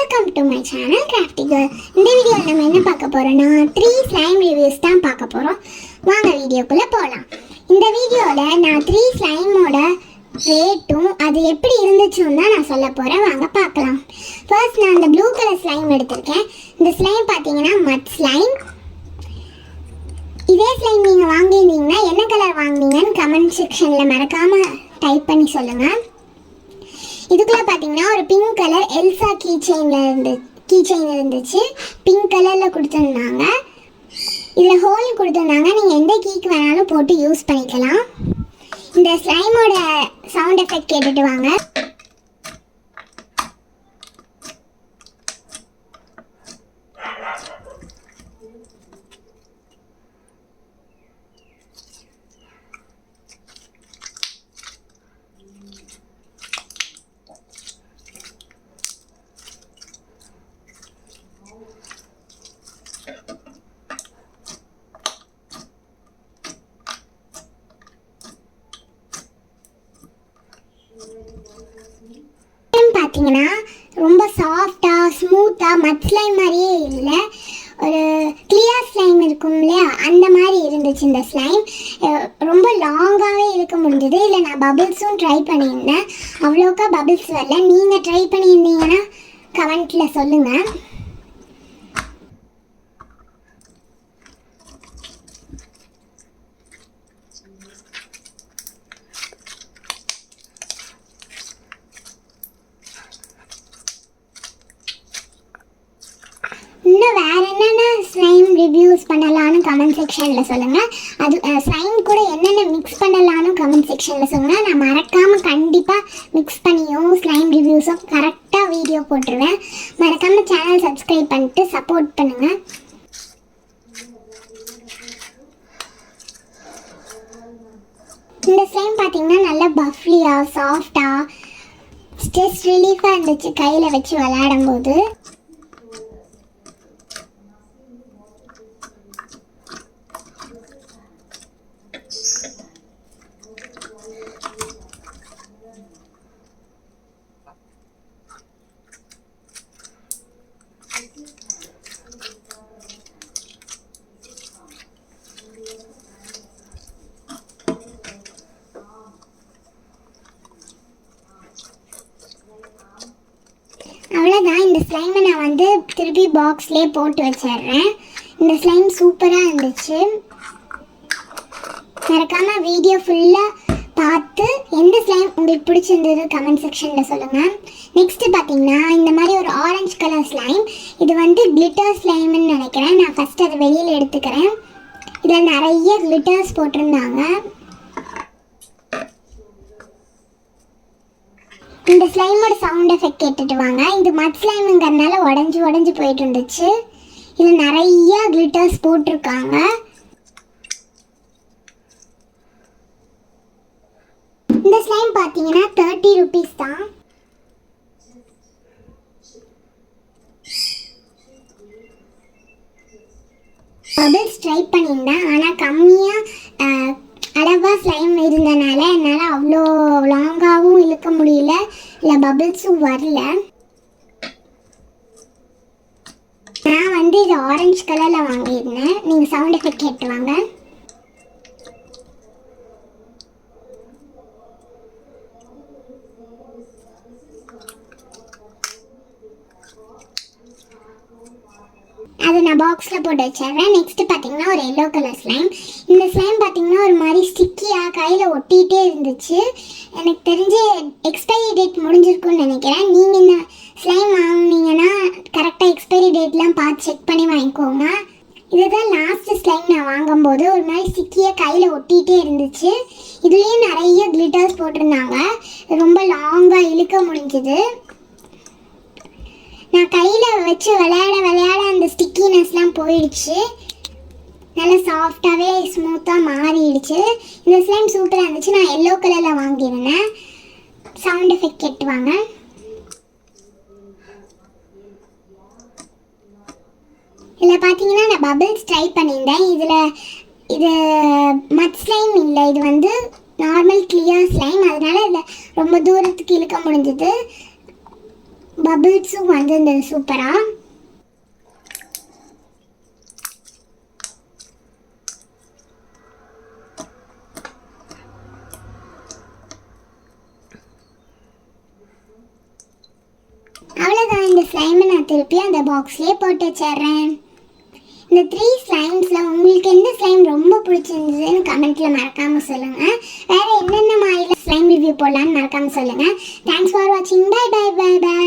Welcome to my channel crafty girl. இந்த வீடியோவில் நம்ம என்ன பார்க்க போகிறோம்னா 3 ஸ்லைம் ரிவ்யூஸ் தான் பார்க்க போகிறோம். வாங்க வீடியோக்குள்ளே போகலாம். இந்த வீடியோவில் நான் 3 ஸ்லைமோட ரேட்டும் அது எப்படி இருந்துச்சுன்னு தான் நான் சொல்ல போகிறேன். வாங்க பார்க்கலாம். ஃபர்ஸ்ட் நான் இந்த ப்ளூ கலர் ஸ்லைம் எடுத்திருக்கேன். இந்த ஸ்லைம் பார்த்தீங்கன்னா மட் ஸ்லைம். இதே ஸ்லைம் நீங்கள் வாங்கியிருந்தீங்கன்னா என்ன கலர் வாங்கினீங்கன்னு கமெண்ட் செக்ஷனில் மறக்காமல் டைப் பண்ணி சொல்லுங்கள். இதுக்குள்ள பார்த்தீங்கன்னா ஒரு pink colour Elsa key chain இருந்துச்சு. பிங்க் கலரில் கொடுத்துருந்தாங்க. இதில் ஹோல் கொடுத்துருந்தாங்க. நீங்கள் எந்த கீக்கு வேணாலும் போட்டு யூஸ் பண்ணிக்கலாம். இந்த ஸ்லைமோட சவுண்ட் எஃபெக்ட் கேட்டுட்டு வாங்க. பார்த்தீங்கன்னா ரொம்ப சாஃப்டாக ஸ்மூத்தாக மட் ஸ்லைம் மாதிரியே இல்லை, ஒரு கிளியர் ஸ்லைம் இருக்கும் இல்லையா, அந்த மாதிரி இருந்துச்சு. இந்த ஸ்லைம் ரொம்ப லாங்காகவே இழுக்க முடிஞ்சது. இல்லை நான் பபிள்ஸும் ட்ரை பண்ணியிருந்தேன், அவ்வளோக்கா பபிள்ஸ் வரல. நீங்கள் ட்ரை பண்ணியிருந்தீங்கன்னா கமெண்ட்டில் சொல்லுங்கள். இன்னும் வேறு என்னென்ன ஸ்லைம் ரிவ்யூஸ் பண்ணலான்னு கமெண்ட் செக்ஷனில் சொல்லுங்கள். அது ஸ்லைம் கூட என்னென்ன மிக்ஸ் பண்ணலான்னு கமெண்ட் செக்ஷனில் சொல்லுங்கள். நான் மறக்காமல் கண்டிப்பாக மிக்ஸ் பண்ணியும் ஸ்லைம் ரிவ்யூஸும் கரெக்டாக வீடியோ போட்டுருவேன். மறக்காமல் சேனல் சப்ஸ்கிரைப் பண்ணிட்டு சப்போர்ட் பண்ணுங்கள். இந்த ஸ்லைம் பார்த்தீங்கன்னா நல்லா பஃப்லியாக சாஃப்டாக ஸ்ட்ரெஸ் ரிலீஃபாக இருந்துச்சு கையில் வச்சு விளையாடும் போது. அவ்வளோதான். இந்த ஸ்லைமை நான் திருப்பி பாக்ஸ்லேயே போட்டு வச்சிடுறேன். இந்த ஸ்லைம் சூப்பராக இருந்துச்சு. மறக்காமல் வீடியோ ஃபுல்லாக பார்த்து எந்த ஸ்லைம் உங்களுக்கு பிடிச்சிருந்தது கமெண்ட் செக்ஷனில் சொல்லுங்கள். நெக்ஸ்ட்டு பார்த்தீங்கன்னா இந்த மாதிரி ஒரு ஆரஞ்சு கலர் ஸ்லைம். இது கிளிட்டர் ஸ்லைம்னு நினைக்கிறேன். நான் ஃபஸ்ட்டு அதை வெளியில் எடுத்துக்கிறேன். இதில் நிறைய கிளிட்டர்ஸ் போட்டிருந்தாங்க. இந்த ஸ்லைமோட சவுண்ட் எஃபெக்ட் கேட்டுட்டு வாங்க. இது மட் ஸ்லைமுங்கிறதுனால உடஞ்சி போயிட்டு இருந்துச்சு. இதில் நிறைய கிளிட்டர்ஸ் போட்டிருக்காங்க. இந்த ஸ்லைம் பார்த்தீங்கன்னா 30 rupees தான். பபிள்ஸ் ட்ரை பண்ணியிருந்தேன், ஆனால் கம்மியாக அளவாக ஸ்லைம் இருந்தனால என்னால் அவ்வளோ லாங்காகவும் இழுக்க முடியல, இல்லை பபிள்ஸும் வரல. நான் இது ஆரஞ்சு கலரில் வாங்கியிருந்தேன். நீங்கள் சவுண்ட் எஃபெக்ட் கேட்டு வாங்க. அதை நான் பாக்ஸில் போட்டு வச்சிடுறேன். நெக்ஸ்ட்டு பார்த்தீங்கன்னா ஒரு எல்லோ கலர் ஸ்லைம். இந்த ஸ்லைம் பார்த்தீங்கன்னா ஒரு மாதிரி ஸ்டிக்கியாக கையில் ஒட்டிகிட்டே இருந்துச்சு. எனக்கு தெரிஞ்சு எக்ஸ்பைரி டேட் முடிஞ்சிருக்குன்னு நினைக்கிறேன். நீங்கள் இந்த ஸ்லைம் வாங்கினீங்கன்னா கரெக்டாக எக்ஸ்பைரி டேட்லாம் பார்த்து செக் பண்ணி வாங்கிக்கோங்க. இதுதான் லாஸ்ட் ஸ்லைம் நான் வாங்கும்போது ஒரு மாதிரி ஸ்டிக்கியாக கையில் ஒட்டிகிட்டே இருந்துச்சு. இதுலேயும் நிறைய கிளிட்டர்ஸ் போட்டிருந்தாங்க. ரொம்ப லாங்காக இழுக்க முடிஞ்சுது. நான் கையில் வச்சு விளையாட அந்த ஸ்டிக்கினஸ்லாம் போயிடுச்சு. நல்லா சாஃப்டாகவே ஸ்மூத்தாக மாறிடுச்சு. இந்த ஸ்லைம் சூப்பராக இருந்துச்சு. நான் எல்லோ கலரில் வாங்கியிருந்தேன். சவுண்ட் எஃபெக்ட் கேட்டுவாங்க. இதில் பார்த்தீங்கன்னா நான் பபிள்ஸ் ட்ரை பண்ணியிருந்தேன். இது மட் ஸ்லைம் இல்லை, இது நார்மல் கிளியர் ஸ்லைம். அதனால இதில் ரொம்ப தூரத்துக்கு இழுக்க முடிஞ்சது. பபிள்ஸும் வந்திருந்தது சூப்பராக. அவ்வளோதான், இந்த ஸ்லைமை நான் திருப்பி அந்த பாக்ஸ்லேயே போட்டு வச்சிடுறேன். இந்த 3 ஸ்லைம்ஸில் உங்களுக்கு எந்த ஸ்லைம் ரொம்ப பிடிச்சிருந்ததுன்னு கமெண்ட்டில் மறக்காமல் சொல்லுங்கள். வேறு என்னென்ன மாதிரி ஸ்லைம் ரிவ்யூ போடலான்னு மறக்காமல் சொல்லுங்கள். தேங்க்ஸ் ஃபார் வாட்சிங். Bye bye bye by.